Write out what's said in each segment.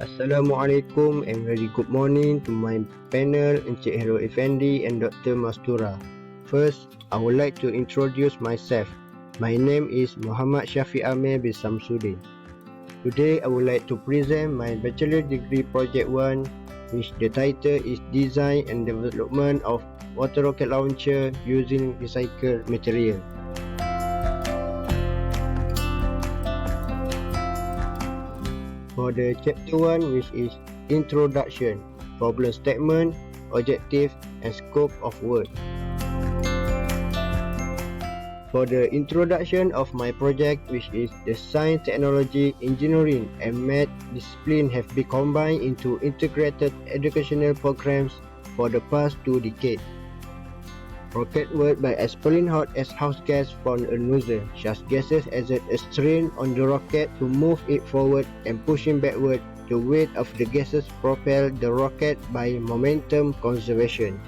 Assalamualaikum and very good morning to my panel Encik Hero Effendi and Dr. Mastura. First, I would like to introduce myself. My name is Muhammad Shafiq Amir bin Samsudin. Today, I would like to present my Bachelor Degree Project 1, which the title is Design and Development of Water Rocket Launcher Using Recycled Material. For the chapter 1, which is Introduction, Problem Statement, Objective and Scope of Work. For the introduction of my project, which is the Science, Technology, Engineering and Math discipline have been combined into integrated educational programs for the past 2 decades. Rocket work by expelling hot as house gas from a nozzle. Such gases exert a strain on the rocket to move it forward and pushing backward. The weight of the gases propel the rocket by momentum conservation.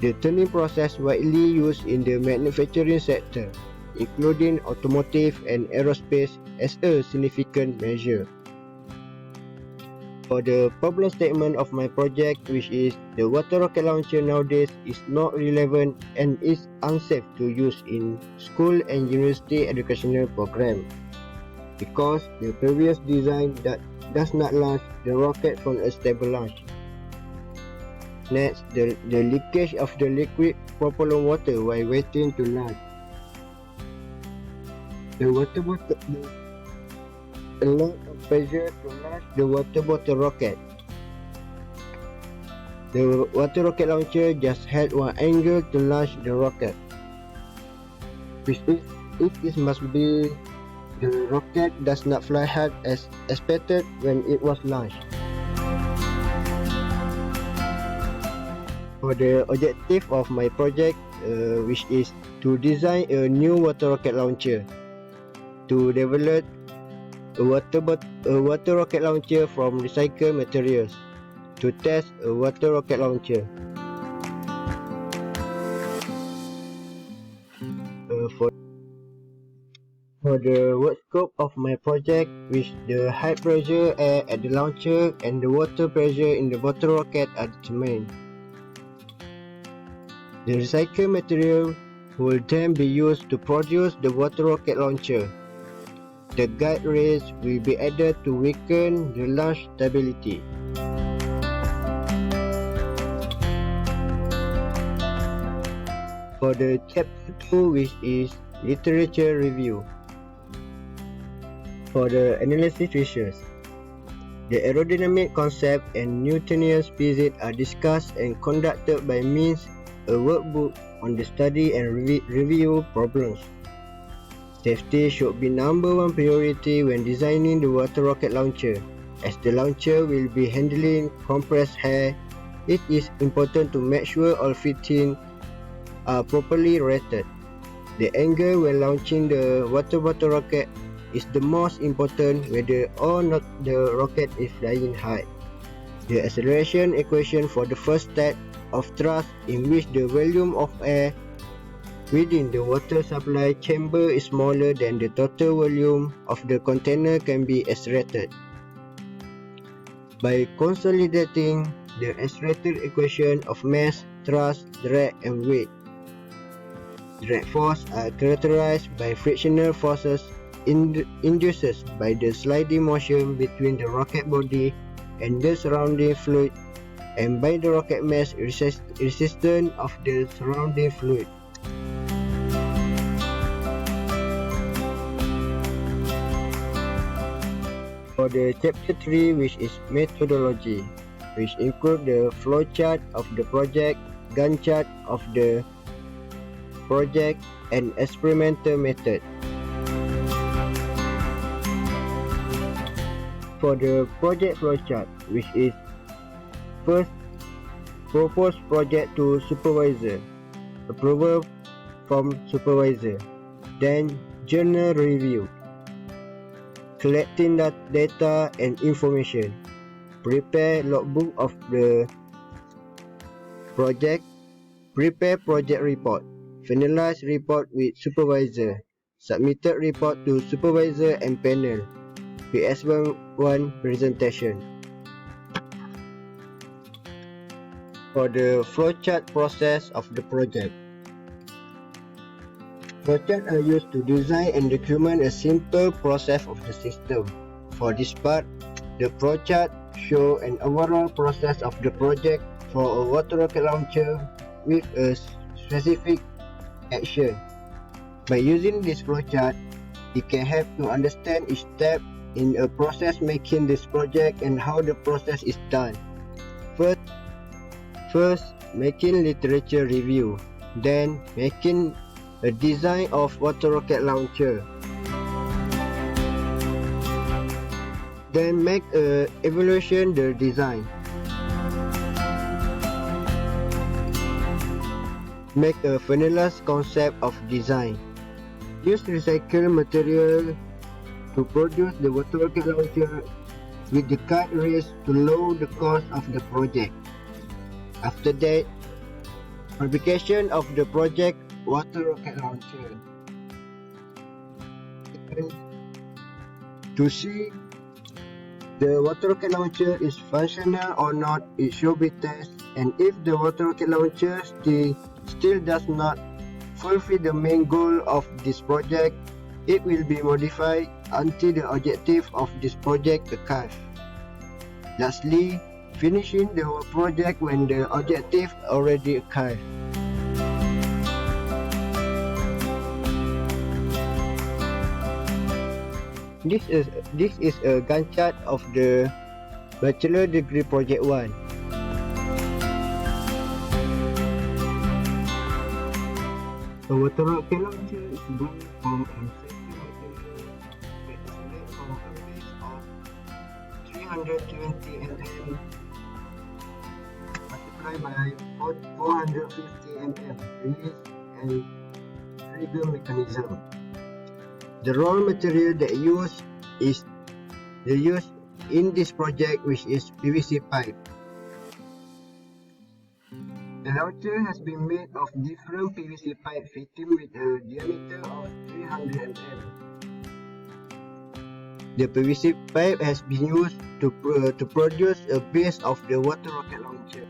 The turning process widely used in the manufacturing sector, including automotive and aerospace, as a significant measure. For the problem statement of my project, which is the water rocket launcher nowadays is not relevant and is unsafe to use in school and university educational program because the previous design that does not launch the rocket from a stable launch. Next, the leakage of the liquid propellant water while waiting to launch. The water bottle a lot of pressure to launch the water bottle rocket. The water rocket launcher just had one angle to launch the rocket, which is it must be the rocket does not fly hard as expected when it was launched. For the objective of my project, which is to design a new water rocket launcher, to develop a water rocket launcher from recycled materials, to test a water rocket launcher. For the work scope of my project, which the high pressure air at the launcher and the water pressure in the water rocket are determined. The recycled material will then be used to produce the water rocket launcher. The guide rails will be added to weaken the launch stability. For the chapter 2, which is literature review. For the analysis features, the aerodynamic concept and Newtonian physics are discussed and conducted by means a workbook on the study and review problems. Safety should be number one priority when designing the water rocket launcher. As the launcher will be handling compressed air, it is important to make sure all fittings are properly rated. The angle when launching the water bottle rocket is the most important whether or not the rocket is flying high. The acceleration equation for the first step of thrust, in which the volume of air within the water supply chamber is smaller than the total volume of the container, can be accelerated. By consolidating the accelerated equation of mass, thrust, drag and weight. Drag force are characterized by frictional forces induced by the sliding motion between the rocket body and the surrounding fluid, and by the rocket mass resistance of the surrounding fluid. For the chapter 3, which is methodology, which include the flow chart of the project, Gantt chart of the project and experimental method. For the project flow chart, which is first propose project to supervisor, approval from supervisor, then journal review, collecting that data and information, prepare logbook of the project, prepare project report, finalize report with supervisor, submitted report to supervisor and panel, PSM 1 presentation. For the flowchart process of the project. Flowcharts are used to design and document a simple process of the system. For this part, the flowchart shows an overall process of the project for a water rocket launcher with a specific action. By using this flowchart, it can help to understand each step in a process making this project and how the process is done. First, making literature review, then making a design of water rocket launcher, then make a evaluation the design, make a finalized concept of design, use recycled material to produce the water rocket launcher with the cut rates to lower the cost of the project. After that, fabrication of the project water rocket launcher. To see the water rocket launcher is functional or not, it should be tested, and if the water rocket launcher still does not fulfill the main goal of this project, it will be modified until the objective of this project achieved. Lastly, finishing the project when the objective already achieved. This is a Gantt chart of the Bachelor Degree Project 1. A water rocket launcher is built from a safety material that is made from a base of 320 mm multiplied by 450 mm release and trigger mechanism. The raw material that used in this project, which is PVC pipe. The launcher has been made of different PVC pipe fitting with a diameter of 300 mm. The PVC pipe has been used to produce a base of the water rocket launcher.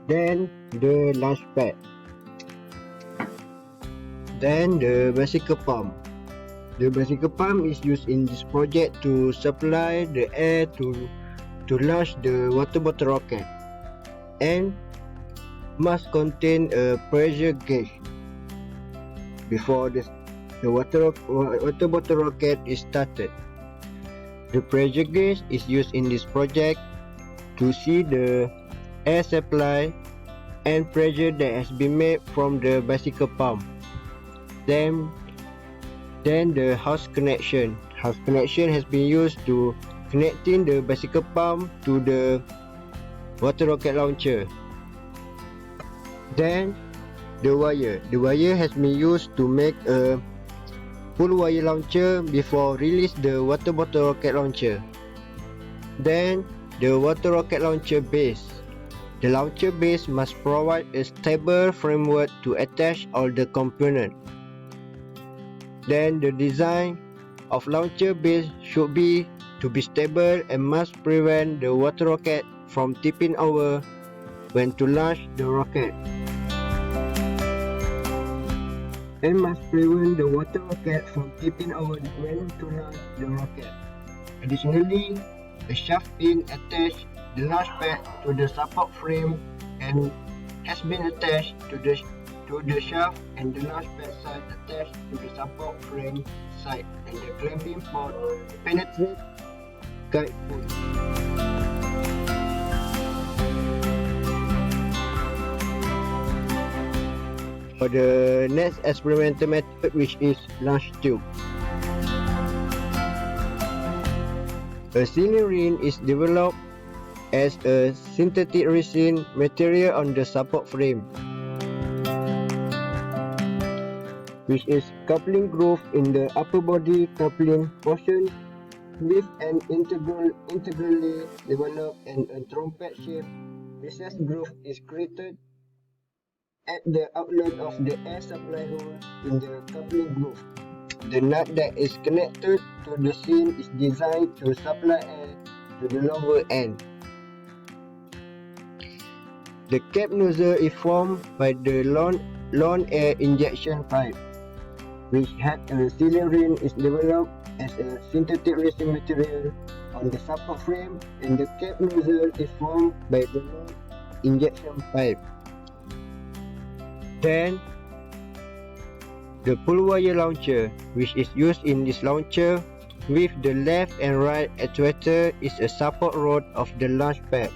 Then the launch pad. Then the bicycle pump. The bicycle pump is used in this project to supply the air to launch the water bottle rocket, and must contain a pressure gauge before the water bottle rocket is started. The pressure gauge is used in this project to see the air supply and pressure that has been made from the bicycle pump. Then the house connection. House connection has been used to connecting the bicycle pump to the water rocket launcher. Then the wire. The wire has been used to make a full wire launcher before release the water bottle rocket launcher. Then the water rocket launcher base. The launcher base must provide a stable framework to attach all the components. Then the design of launcher base should be to be stable and must prevent the water rocket from tipping over when to launch the rocket. And must prevent the water rocket from tipping over when to launch the rocket. Additionally, the shaft pin attached the launch pad to the support frame and has been attached to the shaft, and the launch pad side attached to the support frame side, and the clamping port penetrates guide pull. For the next experimental method, which is launch tube. A sealing ring is developed as a synthetic resin material on the support frame, which is coupling groove in the upper body coupling portion with an integrally developed and a trumpet-shaped recessed groove is created at the outlet of the air supply hole in the coupling groove. the nut that is connected to the scene is designed to supply air to the lower end. The cap nozzle is formed by the lawn air injection pipe, which had a sealing ring is developed as a synthetic resin material on the support frame, and the cap nozzle is formed by the lawn injection pipe. Then, the pull wire launcher, which is used in this launcher with the left and right actuator, is a support rod of the launch pad.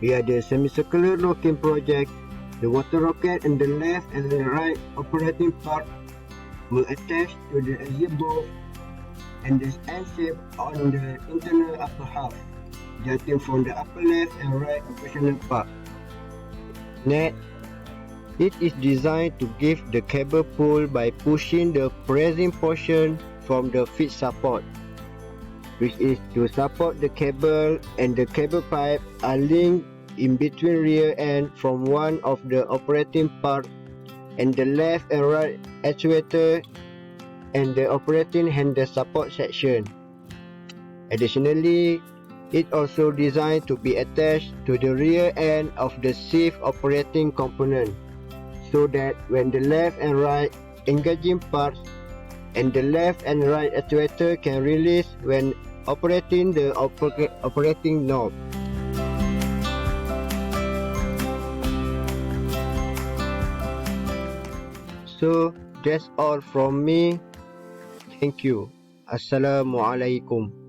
Via the semicircular locking project, the water rocket and the left and the right operating part were attached to the exit bolt and the end shape on the internal upper half, jutting from the upper left and right operational part. Next, it is designed to give the cable pull by pushing the pressing portion from the feed support, which is to support the cable, and the cable pipe are linked in between rear end from one of the operating part and the left and right actuator and the operating handle support section. Additionally, it also designed to be attached to the rear end of the sieve operating component, so that when the left and right engaging parts and the left and right actuator can release when operating the operating knob. So that's all from me. Thank you. Assalamualaikum.